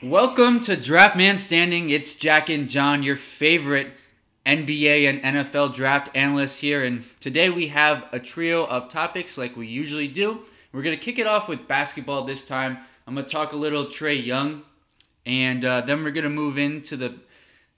Welcome to Draft Man Standing. It's Jack and John, your favorite NBA and NFL draft analysts here. And today we have a trio of topics like we usually do. We're going to kick it off with basketball this time. I'm going to talk a little Trae Young. And then we're going to move into the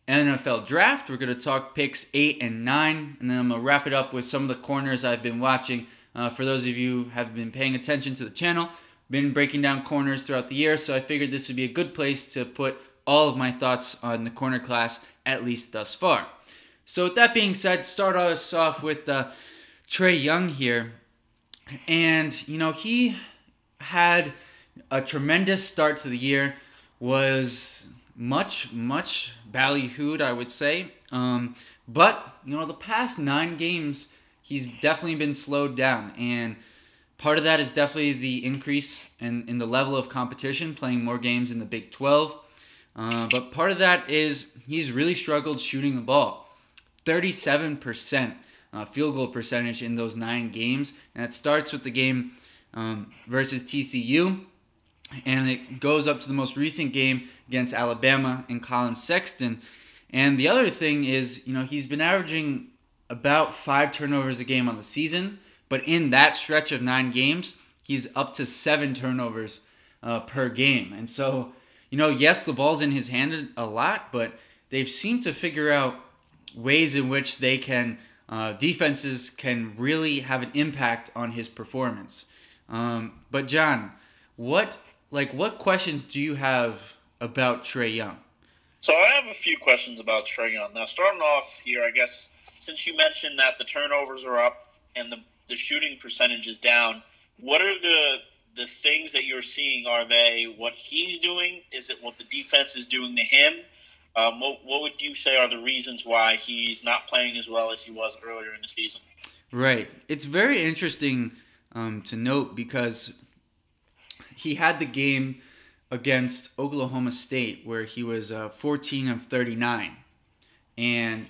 NFL draft. We're going to talk picks 8 and 9. And then I'm going to wrap it up with some of the corners I've been watching. For those of you who have been paying attention to the channel, been breaking down corners throughout the year, so I figured this would be a good place to put all of my thoughts on the corner class, at least thus far. So with that being said, start us off with Trae Young here. And, he had a tremendous start to the year, was much ballyhooed, I would say. But, the past 9 games, he's definitely been slowed down, and part of that is definitely the increase in the level of competition, playing more games in the Big 12. But part of that is he's really struggled shooting the ball. 37% field goal percentage in those 9 games. And it starts with the game versus TCU. And it goes up to the most recent game against Alabama and Colin Sexton. And the other thing is, he's been averaging about 5 turnovers a game on the season. But in that stretch of 9 games, he's up to 7 turnovers per game. And so, yes, the ball's in his hand a lot, but they've seemed to figure out ways in which they can, defenses can really have an impact on his performance. But John, what questions do you have about Trae Young? So I have a few questions about Trae Young. Now, starting off here, I guess, since you mentioned that the turnovers are up and the shooting percentage is down, what are the things that you're seeing? Are they what he's doing? Is it what the defense is doing to him? What would you say are the reasons why he's not playing as well as he was earlier in the season? Right. It's very interesting to note because he had the game against Oklahoma State where he was 14 of 39. And,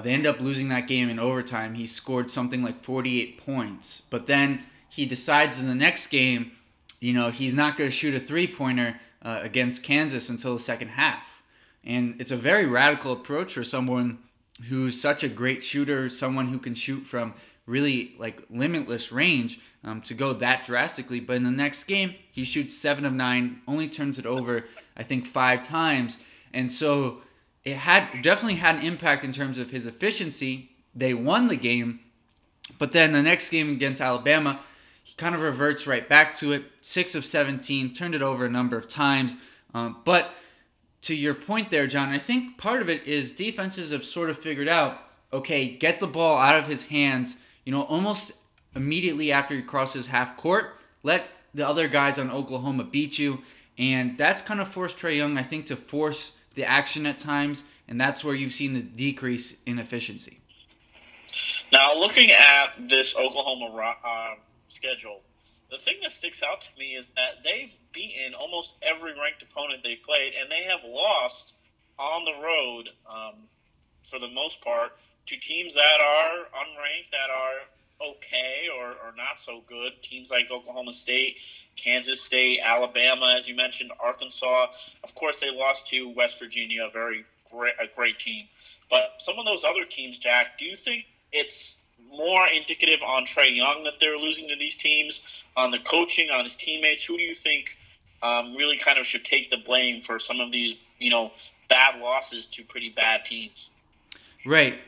they end up losing that game in overtime. He scored something like 48 points. But then he decides in the next game, he's not going to shoot a three-pointer against Kansas until the second half. And it's a very radical approach for someone who's such a great shooter, someone who can shoot from really limitless range to go that drastically. But in the next game, he shoots 7 of 9, only turns it over, I think, 5 times. And so it definitely had an impact in terms of his efficiency. They won the game, but then the next game against Alabama, he kind of reverts right back to it. 6 of 17, turned it over a number of times. But to your point there, John, I think part of it is defenses have sort of figured out, okay, get the ball out of his hands, almost immediately after he crosses half court. Let the other guys on Oklahoma beat you. And that's kind of forced Trae Young, I think, to force the action at times, and that's where you've seen the decrease in efficiency. Now, looking at this Oklahoma schedule, the thing that sticks out to me is that they've beaten almost every ranked opponent they've played, and they have lost on the road, for the most part, to teams that are unranked, that are okay or not so good. Teams like Oklahoma State, Kansas State, Alabama, as you mentioned, Arkansas. Of course, they lost to West Virginia, a great team. But some of those other teams, Jack, do you think it's more indicative on Trae Young that they're losing to these teams, on the coaching, on his teammates? Who do you think really kind of should take the blame for some of these, bad losses to pretty bad teams? Right.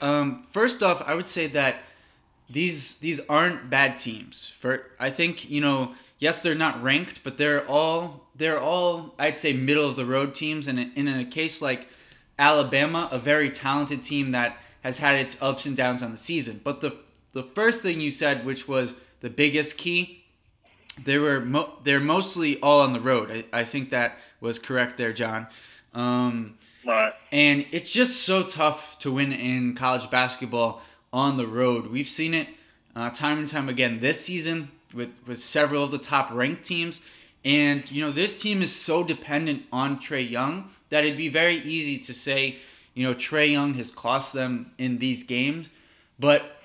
First off, I would say that these aren't bad teams. I think, yes, they're not ranked, but they're all I'd say middle of the road teams. And in a case like Alabama, a very talented team that has had its ups and downs on the season. But the first thing you said, which was the biggest key, they're mostly all on the road. I think that was correct there, John. Right. And it's just so tough to win in college basketball on the road. We've seen it time and time again this season with several of the top ranked teams. And, this team is so dependent on Trae Young that it'd be very easy to say, Trae Young has cost them in these games. But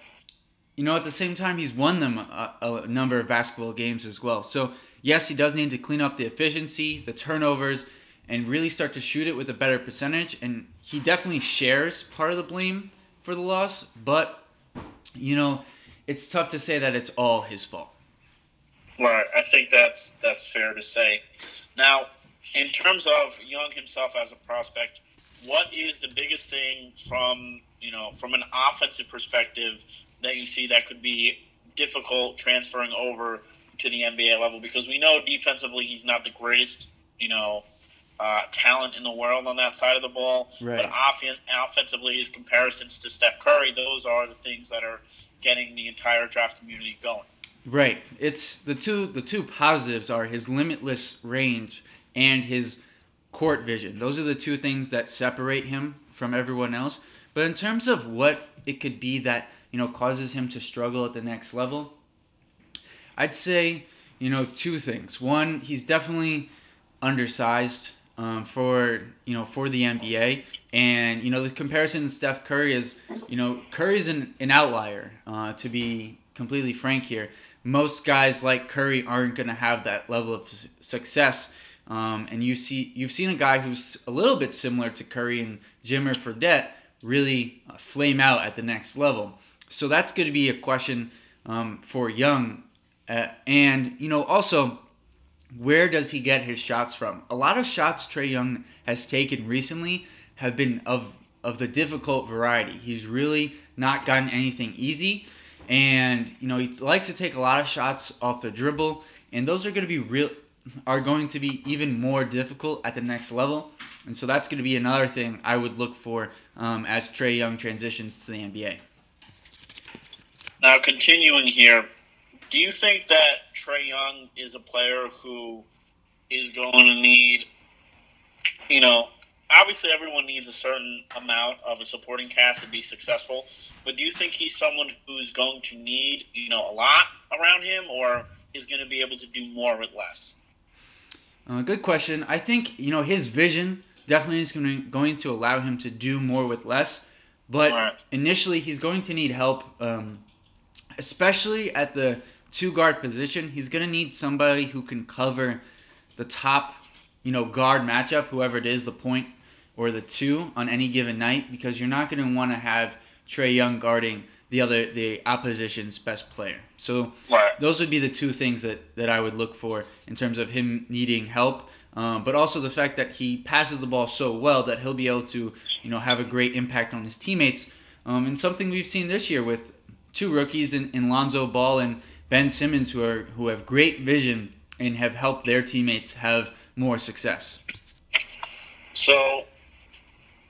at the same time, he's won them a number of basketball games as well. So, yes, he does need to clean up the efficiency, the turnovers, and really start to shoot it with a better percentage. And he definitely shares part of the blame for the loss, but, it's tough to say that it's all his fault. Right. I think that's fair to say. Now, in terms of Young himself as a prospect, what is the biggest thing from an offensive perspective that you see that could be difficult transferring over to the NBA level? Because we know defensively he's not the greatest, talent in the world on that side of the ball. Right. But offensively, his comparisons to Steph Curry, those are the things that are getting the entire draft community going. Right. It's the two positives are his limitless range and his court vision. Those are the two things that separate him from everyone else. But in terms of what it could be that, causes him to struggle at the next level, I'd say, two things. One, he's definitely undersized for the NBA. And, the comparison to Steph Curry is, Curry's an outlier, to be completely frank here. Most guys like Curry aren't going to have that level of success. And you've seen a guy who's a little bit similar to Curry and Jimmer Fredette really flame out at the next level. So that's going to be a question for Young. And, also, where does he get his shots from? A lot of shots Trae Young has taken recently have been of the difficult variety. He's really not gotten anything easy. And, he likes to take a lot of shots off the dribble. And those are going to be even more difficult at the next level. And so that's going to be another thing I would look for as Trae Young transitions to the NBA. Now, continuing here, do you think that Trae Young is a player who is going to need, obviously everyone needs a certain amount of a supporting cast to be successful, but do you think he's someone who's going to need, a lot around him, or is going to be able to do more with less? Good question. I think, his vision definitely is going to allow him to do more with less, but initially he's going to need help, especially at the two-guard position. He's going to need somebody who can cover the top, guard matchup, whoever it is, the point or the two on any given night, because you're not going to want to have Trae Young guarding the opposition's best player. So those would be the two things that I would look for in terms of him needing help, but also the fact that he passes the ball so well that he'll be able to, have a great impact on his teammates. And something we've seen this year with two rookies in Lonzo Ball and Ben Simmons who have great vision and have helped their teammates have more success. So,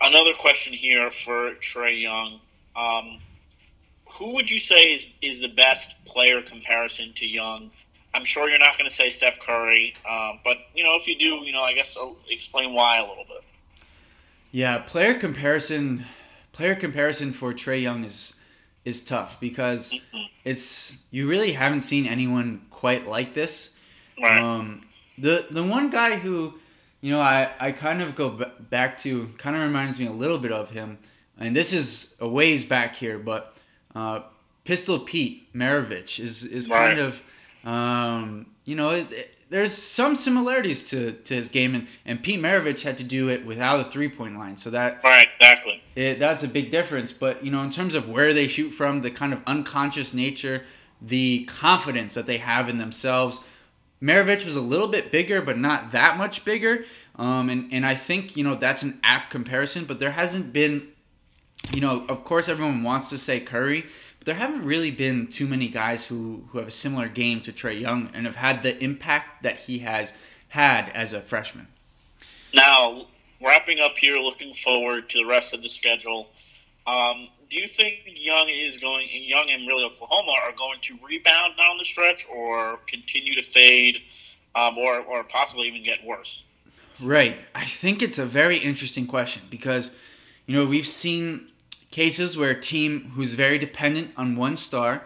another question here for Trae Young. Who would you say is the best player comparison to Young? I'm sure you're not going to say Steph Curry, but, if you do, I guess I'll explain why a little bit. Yeah, player comparison for Trae Young is tough because you really haven't seen anyone quite like this. Right. The one guy who, I kind of go back to, kind of reminds me a little bit of him, and this is a ways back here, but Pistol Pete Maravich is kind of, there's some similarities to his game, and Pete Maravich had to do it without a three-point line, so that exactly. That's a big difference. But in terms of where they shoot from, the kind of unconscious nature, the confidence that they have in themselves, Maravich was a little bit bigger, but not that much bigger. And I think that's an apt comparison, but there hasn't been. Of course, everyone wants to say Curry, but there haven't really been too many guys who have a similar game to Trae Young and have had the impact that he has had as a freshman. Now, wrapping up here, looking forward to the rest of the schedule, do you think Young and really Oklahoma are going to rebound down the stretch or continue to fade or possibly even get worse? Right. I think it's a very interesting question because, we've seen cases where a team who's very dependent on one star,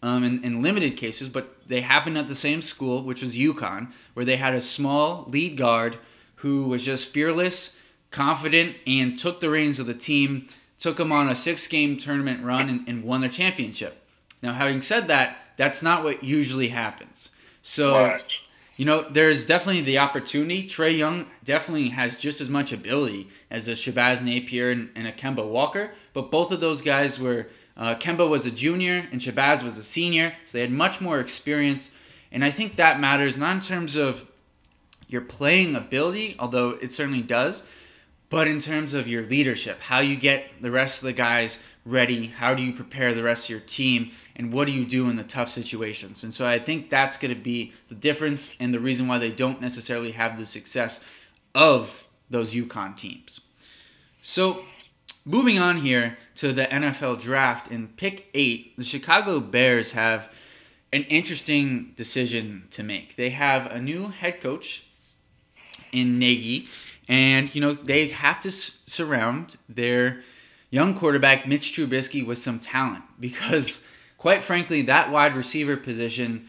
in limited cases, but they happened at the same school, which was UConn, where they had a small lead guard who was just fearless, confident, and took the reins of the team, took them on a 6-game tournament run and won the championship. Now, having said that, that's not what usually happens. So, Right. there's definitely the opportunity. Trae Young definitely has just as much ability as a Shabazz Napier and a Kemba Walker, but both of those guys were, Kemba was a junior and Shabazz was a senior, so they had much more experience, and I think that matters, not in terms of your playing ability, although it certainly does, but in terms of your leadership, how you get the rest of the guys ready, how do you prepare the rest of your team, and what do you do in the tough situations. And so I think that's going to be the difference and the reason why they don't necessarily have the success of those UConn teams. So moving on here to the NFL draft, in pick 8, the Chicago Bears have an interesting decision to make. They have a new head coach in Nagy, and they have to surround their young quarterback Mitch Trubisky with some talent, because quite frankly that wide receiver position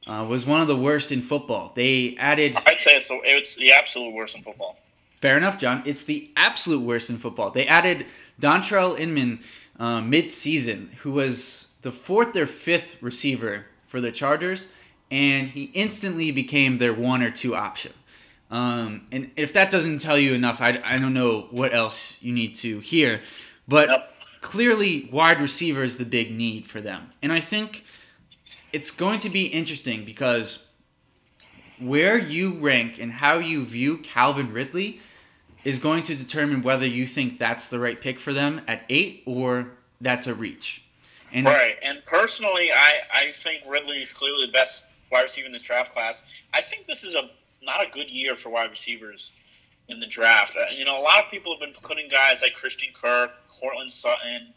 was one of the worst in football. They added, I'd say it's the absolute worst in football. Fair enough, John. It's the absolute worst in football. They added Dontrell Inman mid-season, who was the 4th or 5th receiver for the Chargers, and he instantly became their 1 or 2 option. And if that doesn't tell you enough, I don't know what else you need to hear. But Yep. Clearly, wide receiver is the big need for them. And I think it's going to be interesting because where you rank and how you view Calvin Ridley is going to determine whether you think that's the right pick for them at 8 or that's a reach. And Right. And personally, I think Ridley is clearly the best wide receiver in this draft class. I think this is not a good year for wide receivers in the draft. A lot of people have been putting guys like Christian Kirk, Cortland Sutton,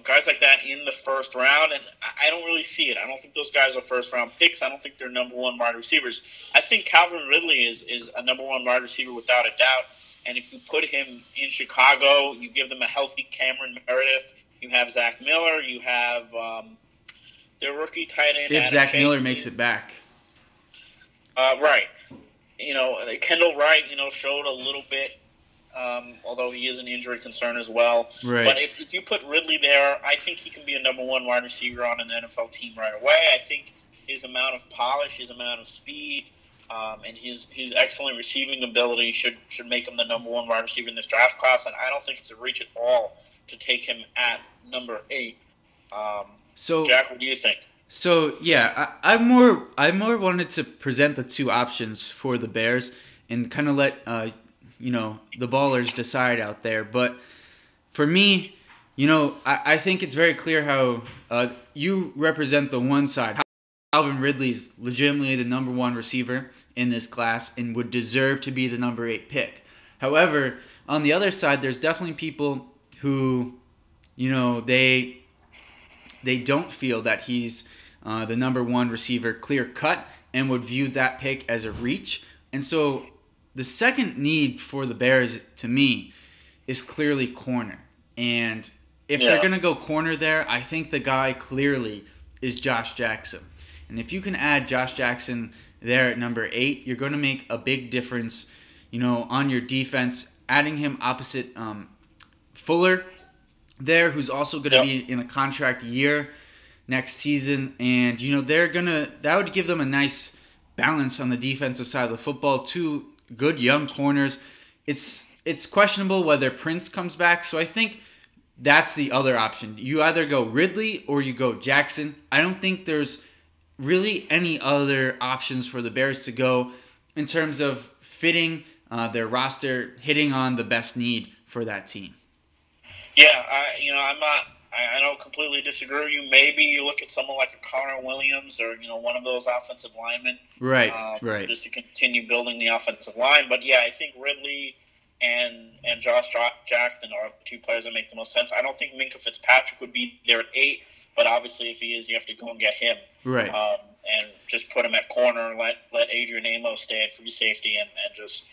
guys like that in the first round, and I don't really see it. I don't think those guys are first-round picks. I don't think they're number 1 wide receivers. I think Calvin Ridley is a number 1 wide receiver without a doubt, and if you put him in Chicago, you give them a healthy Cameron Meredith, you have Zach Miller, you have their rookie tight end. if Zach Miller makes it back. Right. Kendall Wright, showed a little bit, although he is an injury concern as well. Right. But if you put Ridley there, I think he can be a number 1 wide receiver on an NFL team right away. I think his amount of polish, his amount of speed, and his excellent receiving ability should make him the number 1 wide receiver in this draft class. And I don't think it's a reach at all to take him at number 8. So, Jack, what do you think? So yeah, I more wanted to present the 2 options for the Bears and kind of let the ballers decide out there. But for me, I think it's very clear how you represent the one side. Calvin Ridley's legitimately the number 1 receiver in this class and would deserve to be the number 8 pick. However, on the other side, there's definitely people who, they don't feel that he's the number 1 receiver clear cut and would view that pick as a reach. And so the second need for the Bears, to me, is clearly corner. And if they're going to go corner there, I think the guy clearly is Josh Jackson. And if you can add Josh Jackson there at number 8, you're going to make a big difference, on your defense. Adding him opposite Fuller there, who's also going to be in a contract year next season, and that would give them a nice balance on the defensive side of the football. 2 good young corners. It's questionable whether Prince comes back, so I think that's the other option. You either go Ridley or you go Jackson. I don't think there's really any other options for the Bears to go in terms of fitting their roster, hitting on the best need for that team. Yeah, I don't completely disagree with you. Maybe you look at someone like a Connor Williams or one of those offensive linemen, right, just to continue building the offensive line. But yeah, I think Ridley and Josh Jackson are the 2 players that make the most sense. I don't think Minkah Fitzpatrick would be there at 8, but obviously if he is, you have to go and get him, right, and just put him at corner and let Adrian Amos stay at free safety and just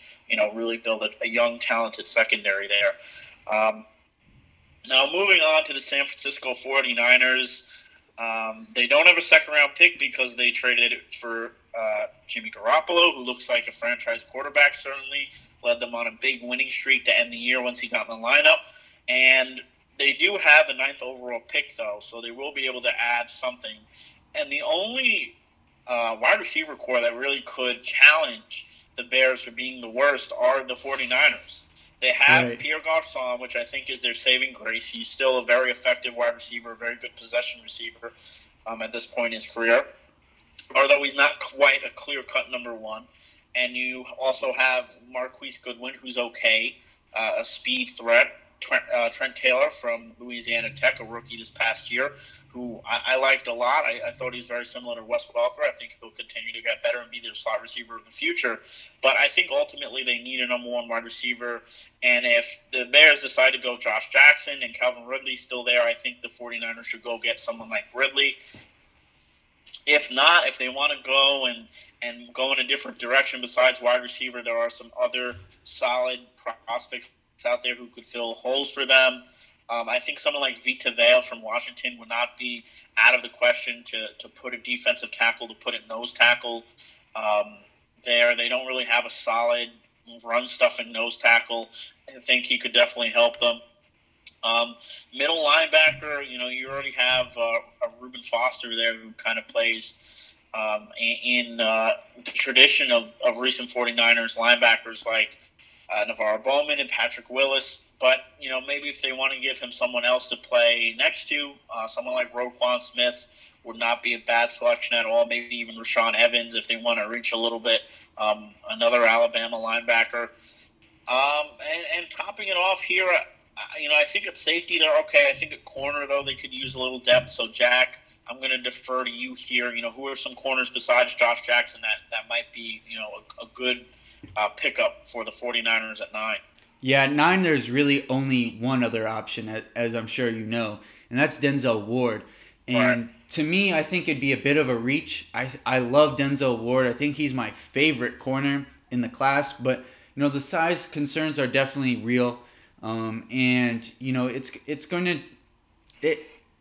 really build a young, talented secondary there. Now, moving on to the San Francisco 49ers, they don't have a second-round pick because they traded it for Jimmy Garoppolo, who looks like a franchise quarterback, certainly led them on a big winning streak to end the year once he got in the lineup. And They do have the ninth overall pick, though, so they will be able to add something. And the only wide receiver core that really could challenge the Bears for being the worst are the 49ers. They have Pierre Garçon, which I think is their saving grace. He's still a very effective wide receiver, a very good possession receiver at this point in his career, although he's not quite a clear-cut number one. And you also have Marquise Goodwin, who's okay, a speed threat. Trent Taylor from Louisiana Tech, a rookie this past year, who I liked a lot. I thought he was very similar to Wes Welker. I think he'll continue to get better and be their slot receiver of the future. But I think ultimately they need a number one wide receiver. And if the Bears decide to go Josh Jackson and Calvin Ridley's still there, I think the 49ers should go get someone like Ridley. If not, if they want to go and go in a different direction besides wide receiver, there are some other solid prospects out there who could fill holes for them. I think someone like Vita Vea from Washington would not be out of the question to put a defensive tackle, to put a nose tackle there. They don't really have a solid run-stuffing nose tackle. I think he could definitely help them. Middle linebacker, you already have a Reuben Foster there who kind of plays in the tradition of recent 49ers linebackers like Navarro Bowman and Patrick Willis. But, maybe if they want to give him someone else to play next to, someone like Roquan Smith would not be a bad selection at all. Maybe even Rashaan Evans if they want to reach a little bit. Another Alabama linebacker. And topping it off here, I think at safety they're okay. I think at corner, though, they could use a little depth. So, Jack, I'm going to defer to you here. Who are some corners besides Josh Jackson that might be, a good pickup for the 49ers at 9? Yeah, at 9, there's really only one other option, as I'm sure you know, and that's Denzel Ward. And to me, I think it'd be a bit of a reach. I love Denzel Ward. I think he's my favorite corner in the class, but the size concerns are definitely real. It's going to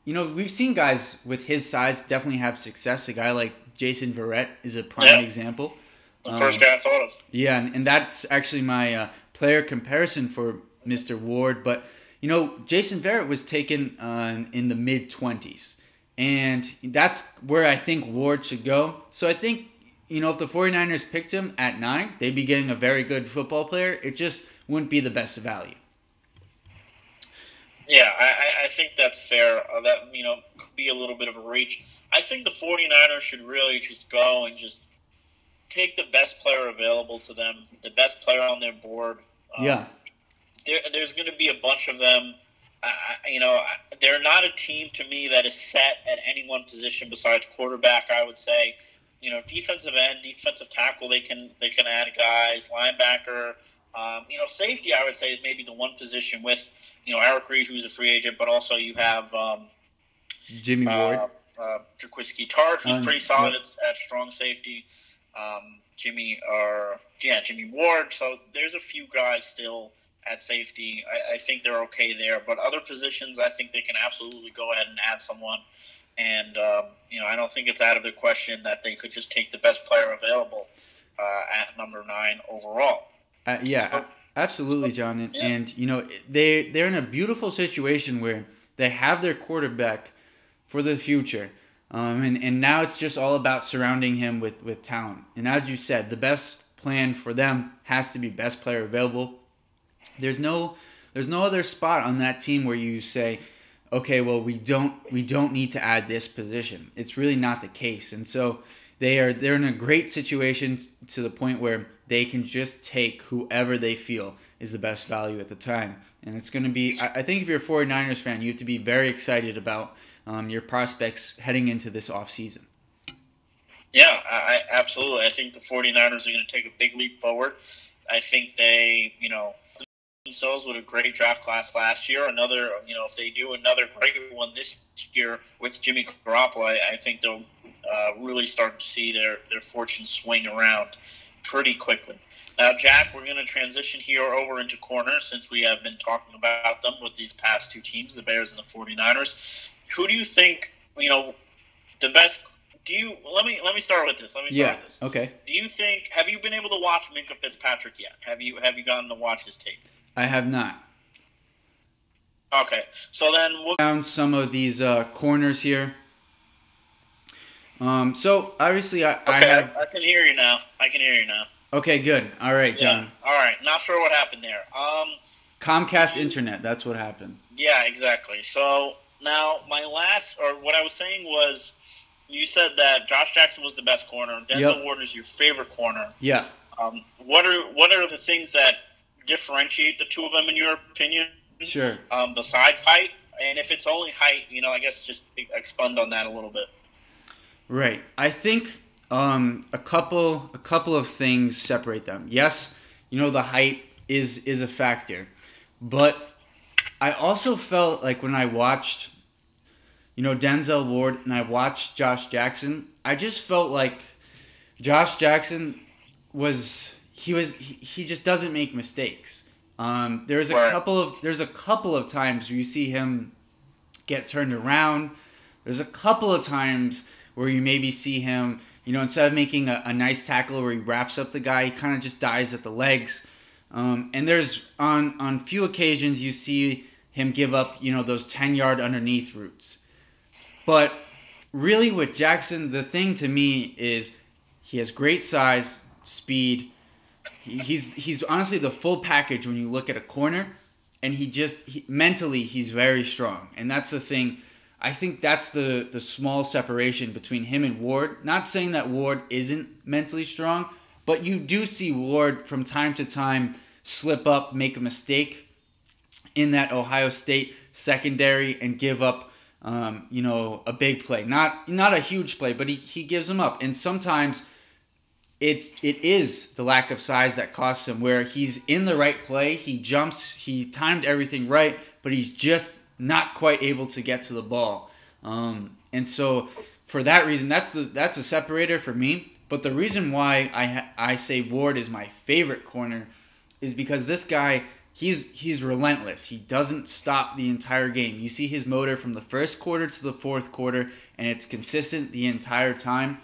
we've seen guys with his size definitely have success. A guy like Jason Verrett is a prime example. The first guy I thought of. Yeah, and that's actually my player comparison for Mr. Ward. But, Jason Verrett was taken in the mid-20s. And that's where I think Ward should go. So I think, if the 49ers picked him at 9, they'd be getting a very good football player. It just wouldn't be the best value. Yeah, I think that's fair. That, could be a little bit of a reach. I think the 49ers should really just go and just take the best player available to them, the best player on their board. There's going to be a bunch of them. They're not a team to me that is set at any one position besides quarterback. I would say, defensive end, defensive tackle, they can add guys. Linebacker, safety, I would say is maybe the one position with Eric Reed, who's a free agent, but also you have Jimmy Ward, Jaquiski Tartt, who's pretty solid at strong safety. Jimmy Ward. So there's a few guys still at safety. I think they're okay there. But other positions, I think they can absolutely go ahead and add someone. And, I don't think it's out of the question that they could just take the best player available at number 9 overall. Absolutely, John. And they're in a beautiful situation where they have their quarterback for the future. And now it's just all about surrounding him with talent. And as you said, the best plan for them has to be best player available. There's no other spot on that team where you say, okay, well, we don't need to add this position. It's really not the case. And so they're in a great situation to the point where they can just take whoever they feel is the best value at the time. And it's going to be, I think if you're a 49ers fan, you have to be very excited about your prospects heading into this offseason. Yeah, absolutely. I think the 49ers are going to take a big leap forward. I think they, themselves with a great draft class last year. Another, if they do another great one this year with Jimmy Garoppolo, I think they'll really start to see their fortune swing around pretty quickly. Now, Jack, we're going to transition here over into corners since we have been talking about them with these past two teams, the Bears and the 49ers. Who do you think, the best – let me start with this. Okay. Do you think – have you been able to watch Minkah Fitzpatrick yet? Have you gotten to watch his tape? I have not. Okay, so then Down some of these corners here. So obviously I okay, have. I can hear you now. I can hear you now. Okay, good. All right, Yeah. John. All right. Not sure what happened there. Do Comcast you? internet. That's what happened. Yeah, exactly. So now my last, or what I was saying was, you said that Josh Jackson was the best corner. Denzel Yep. Ward is your favorite corner. Yeah. What are the things that differentiate the two of them in your opinion? Sure. Besides height, and if it's only height, I guess just expand on that a little bit. Right. I think a couple of things separate them. Yes, the height is a factor, but I also felt like when I watched Denzel Ward and I watched Josh Jackson, I just felt like Josh Jackson he just doesn't make mistakes. Right. There's a couple of times where you see him get turned around. There's a couple of times where you maybe see him, instead of making a nice tackle where he wraps up the guy, he kind of just dives at the legs. And there's on few occasions you see him give up, those 10-yard underneath routes. But really with Jackson, the thing to me is he has great size, speed. He's honestly the full package when you look at a corner, and mentally he's very strong, and that's the thing. I think that's the small separation between him and Ward. Not saying that Ward isn't mentally strong, but you do see Ward from time to time slip up, make a mistake in that Ohio State secondary, and give up, a big play. Not a huge play, but he gives them up, and sometimes it is the lack of size that costs him, where he's in the right play, he jumps, he timed everything right, but he's just not quite able to get to the ball. And so for that reason, that's a separator for me. But the reason why I say Ward is my favorite corner is because this guy, he's relentless. He doesn't stop the entire game. You see his motor from the first quarter to the fourth quarter, and it's consistent the entire time.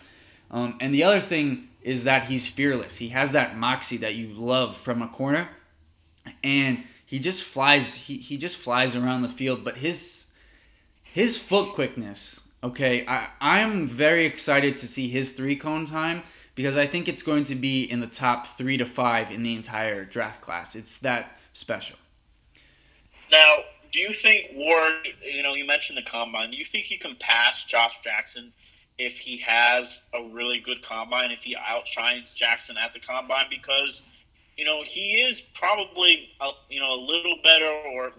And the other thing is that he's fearless. He has that moxie that you love from a corner, and he just flies. He just flies around the field. But his foot quickness. Okay, I'm very excited to see his 3-cone time, because I think it's going to be in the top 3 to 5 in the entire draft class. It's that special. Now, do you think Ward? You mentioned the combine. Do you think he can pass Josh Jackson if he has a really good combine? If he outshines Jackson at the combine, because he is probably a little better, or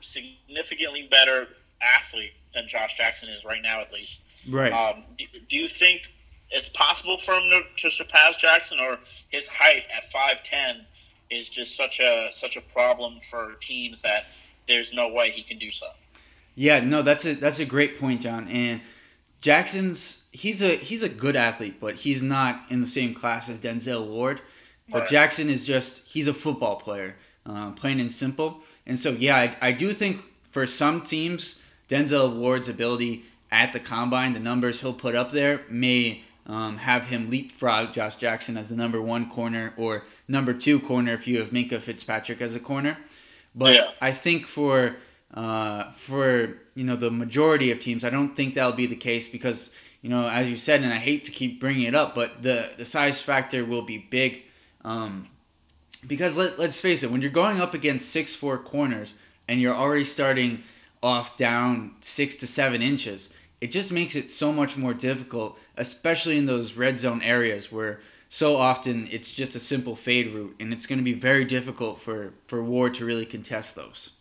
significantly better athlete than Josh Jackson is right now, at least. Right. Do you think it's possible for him to surpass Jackson, or his height at 5'10" is just such a problem for teams that there's no way he can do so? Yeah, no, that's a great point, John. And he's a good athlete, but he's not in the same class as Denzel Ward. But Right. Jackson he's a football player, plain and simple. And so, yeah, I do think for some teams, Denzel Ward's ability at the combine, the numbers he'll put up there, may have him leapfrog Josh Jackson as the number 1 corner, or number 2 corner if you have Minka Fitzpatrick as a corner. But Yeah. I think for the majority of teams, I don't think that'll be the case, because as you said, and I hate to keep bringing it up, but the size factor will be big. Because let's face it, when you're going up against 6'4" corners and you're already starting off down 6 to 7 inches, it just makes it so much more difficult, especially in those red zone areas where so often it's just a simple fade route, and it's going to be very difficult for Ward to really contest those.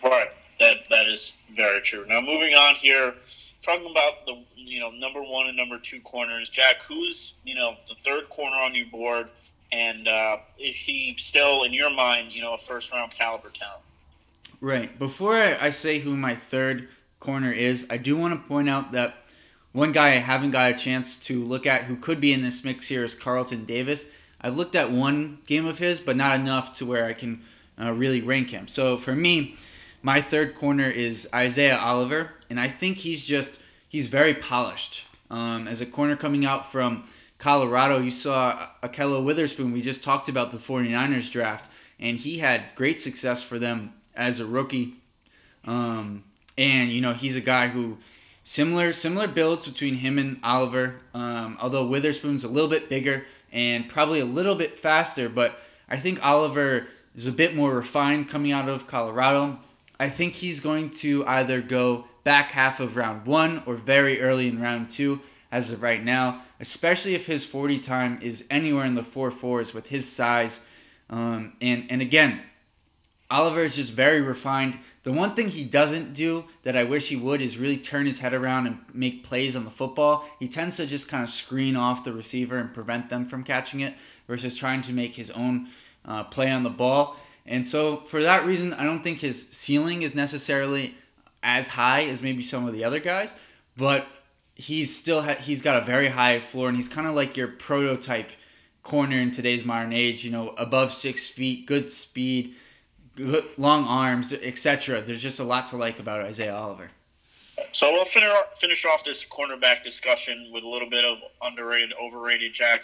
Right. That is very true. Now, moving on here, talking about the number 1 and number 2 corners, Jack, who's the third corner on your board, and is he still in your mind a first round caliber talent? Right. Before I say who my third corner is, I do want to point out that one guy I haven't got a chance to look at who could be in this mix here is Carlton Davis. I've looked at one game of his, but not enough to where I can really rank him. So for me, my third corner is Isaiah Oliver, and I think he's very polished. As a corner coming out from Colorado, you saw Akello Witherspoon. We just talked about the 49ers draft, and he had great success for them as a rookie. And he's a guy who similar builds between him and Oliver. Although Witherspoon's a little bit bigger and probably a little bit faster, but I think Oliver is a bit more refined coming out of Colorado. I think he's going to either go back half of round 1 or very early in round 2 as of right now, especially if his 40 time is anywhere in the 4.4s with his size. And again, Oliver is just very refined. The one thing he doesn't do that I wish he would is really turn his head around and make plays on the football. He tends to just kind of screen off the receiver and prevent them from catching it versus trying to make his own play on the ball. And so for that reason, I don't think his ceiling is necessarily as high as maybe some of the other guys, but he's got a very high floor, and he's kind of like your prototype corner in today's modern age, above 6 feet, good speed, good long arms, etc. There's just a lot to like about Isaiah Oliver. So we'll finish off this cornerback discussion with a little bit of underrated, overrated, Jack.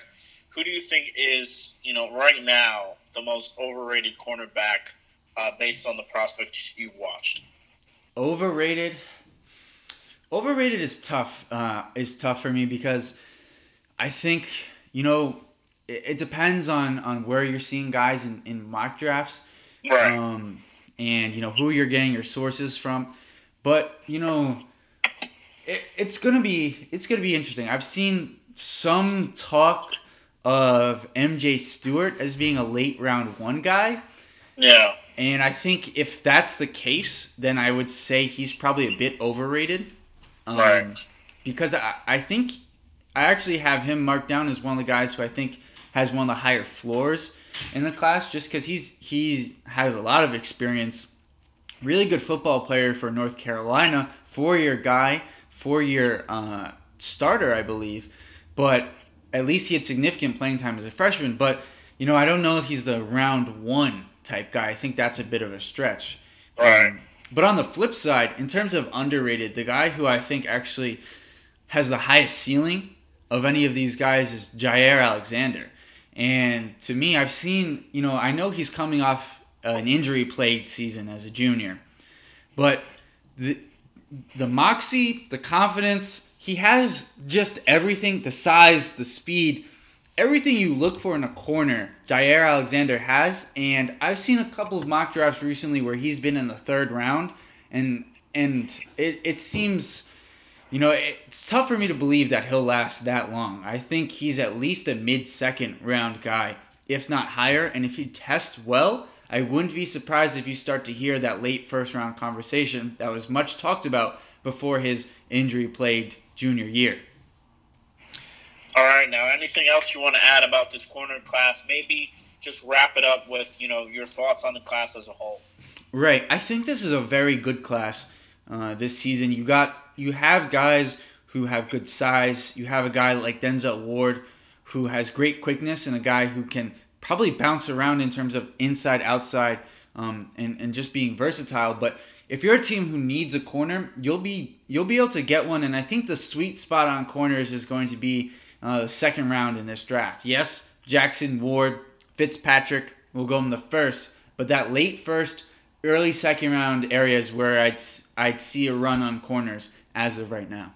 Who do you think is, right now the most overrated cornerback based on the prospects you've watched? Overrated is tough. Is tough for me because I think it depends on where you're seeing guys in mock drafts, right? And who you're getting your sources from. But it's gonna be interesting. I've seen some talk of MJ Stewart as being a late round 1 guy. Yeah. And I think if that's the case, then I would say he's probably a bit overrated. Right. Because I think I actually have him marked down as one of the guys who I think has one of the higher floors in the class, just because he has a lot of experience. Really good football player for North Carolina, 4-year guy, 4-year starter, I believe. But at least he had significant playing time as a freshman. But, I don't know if he's the round 1 type guy. I think that's a bit of a stretch. Right. But on the flip side, in terms of underrated, the guy who I think actually has the highest ceiling of any of these guys is Jair Alexander. And to me, I've seen, I know he's coming off an injury-plagued season as a junior. But the moxie, the confidence, he has just everything, the size, the speed, everything you look for in a corner, Jair Alexander has. And I've seen a couple of mock drafts recently where he's been in the 3rd round. And it seems, it's tough for me to believe that he'll last that long. I think he's at least a mid-2nd round guy, if not higher. And if he tests well, I wouldn't be surprised if you start to hear that late 1st round conversation that was much talked about before his injury-plagued junior year. All right, now anything else you want to add about this corner class? Maybe just wrap it up with, your thoughts on the class as a whole. Right. I think this is a very good class this season. You have guys who have good size. You have a guy like Denzel Ward who has great quickness and a guy who can probably bounce around in terms of inside, outside, and just being versatile. But if you're a team who needs a corner, you'll be able to get one. And I think the sweet spot on corners is going to be the 2nd round in this draft. Yes, Jackson, Ward, Fitzpatrick will go in the 1st, but that late 1st, early 2nd round area is where I'd see a run on corners as of right now.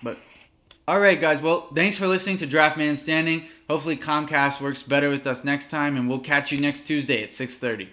But all right, guys. Well, thanks for listening to Draft Man Standing. Hopefully Comcast works better with us next time, and we'll catch you next Tuesday at 6:30.